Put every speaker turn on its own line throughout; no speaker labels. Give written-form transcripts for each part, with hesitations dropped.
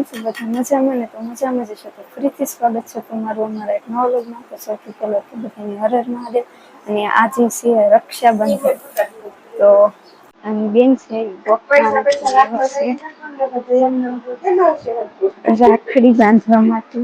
કેમ છો બધા મજામાં ને? તો મજામાં જ છો તો ફરીથી સ્વાગત છે તમારું અમારા એક નવા વ્લોગમાં। તો સૌથી પહેલા તો બધાને હર હર મહાદેવ। અને આજે છે રક્ષાબંધન, તો આની બેન છે રાખડી બાંધવા માટે।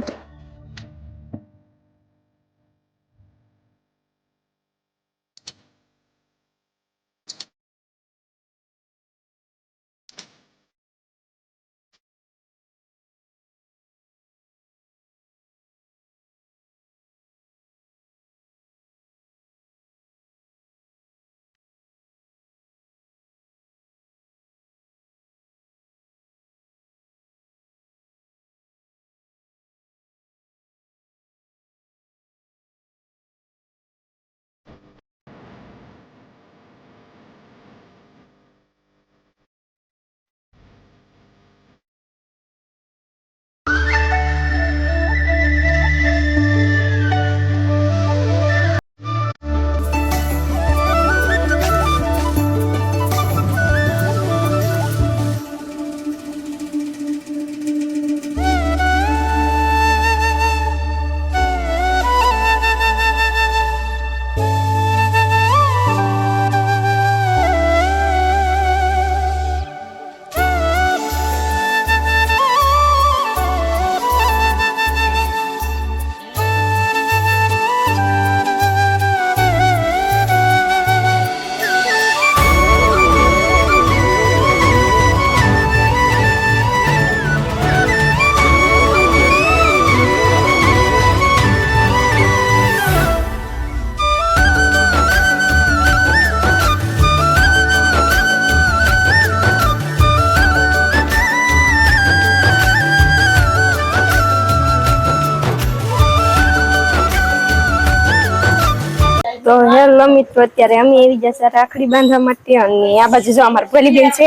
તો હેલો મિત્રો, અત્યારે અમે આવી જશે રાખડી બાંધવા માટે। અને આ બાજુ જો અમાર ભલી બેન છે,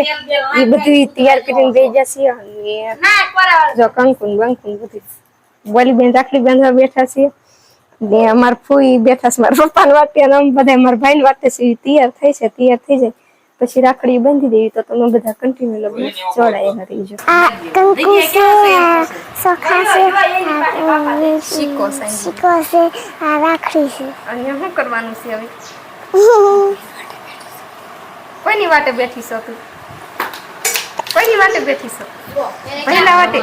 એ બધું તૈયાર કરીને દઈ જશે। અને જો કંકુન બંકુન બધું ભલી બેન રાખડી બાંધવા બેઠા છે। ને અમાર ફૂઈ બેઠા છે મારા પપ્પાને વાટે, અને અમે બધા મારા ભાઈને વાટે છે। તૈયાર થઈ છે, તૈયાર થઈ જાય પછી રાખડી બાંધી દેવી। તો તમે બધા કન્ટિન્યુ લગ્ન જોડાયેલા રહીજો।
આ કંકુ છે, સોખા છે,
શીખો
છે, આ રાખડી છે।
અને શું કરવાનું છે હવે? કોઈની વાટે બેઠી છો તું? કોઈની વાટે બેઠી છો? પહેલા વાટે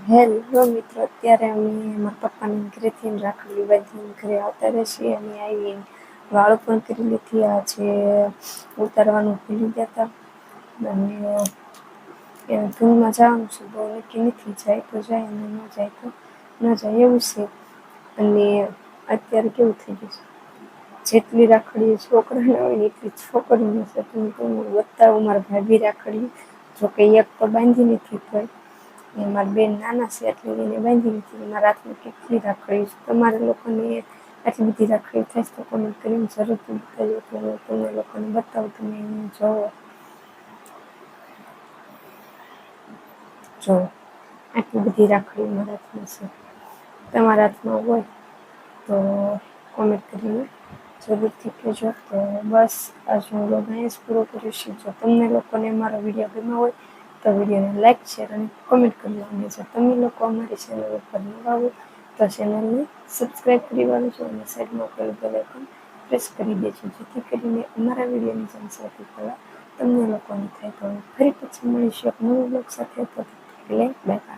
હેલો મિત્રો, અત્યારે અમે મારા પપ્પાના ઘરેથી રાખડી બાંધીને ઘરે આવતા રહેશે અને આવીને વાળ પણ કરી લીધી. આજે ઉતારવાનું ભૂલી ગયા હતા અને ધૂળમાં જવાનું છે. બહુ નક્કી નથી, જાય તો જાય અને ન જાય તો ન જાય એવું છે. અને અત્યારે કેવું થઈ ગયું છે, જેટલી રાખડી છોકરાને હોય ને એટલી છોકરીઓને છે. તમને બતાવું મારા ભાભી રાખડી, જોકે એક તો બાંધી નથી થઈ. મારા બેન નાના છે એટલે એને બાંધી નથી. મારા હાથમાં કેટલી રાખડી છે. તમારા લોકોને આટલી બધી રાખડી થાય તો કોમેન્ટ કરીને જરૂરથી બતાવજો. તો હું તમને લોકોને બતાવું, તમે એને જોવો. જો આટલી બધી રાખડી મારા હાથમાં છે. તમારા હાથમાં હોય તો કોમેન્ટ કરીને જરૂરથી કહેજો. તો બસ આજનો વ્લોગ અહીંયા જ પૂરો કરીશું. જો તમને લોકોને મારો વિડીયો ગમ્યો હોય તો વિડીયોને લાઈક, શેર અને કોમેન્ટ કરવાનું. અને જો તમે લોકો અમારી ચેનલ ઉપર નવા હો તો ચેનલને સબસ્ક્રાઈબ કરી વાળજો અને સાઈડમાં આપેલું બેલ આઇકન પ્રેસ કરી દેજો, જેથી કરીને અમારા વિડીયોની જેમ સૌથી પહેલાં તમને લોકોને થાય. તો ફરી પછી મળીશું એક નવા વ્લોગ સાથે. એટલે બાય.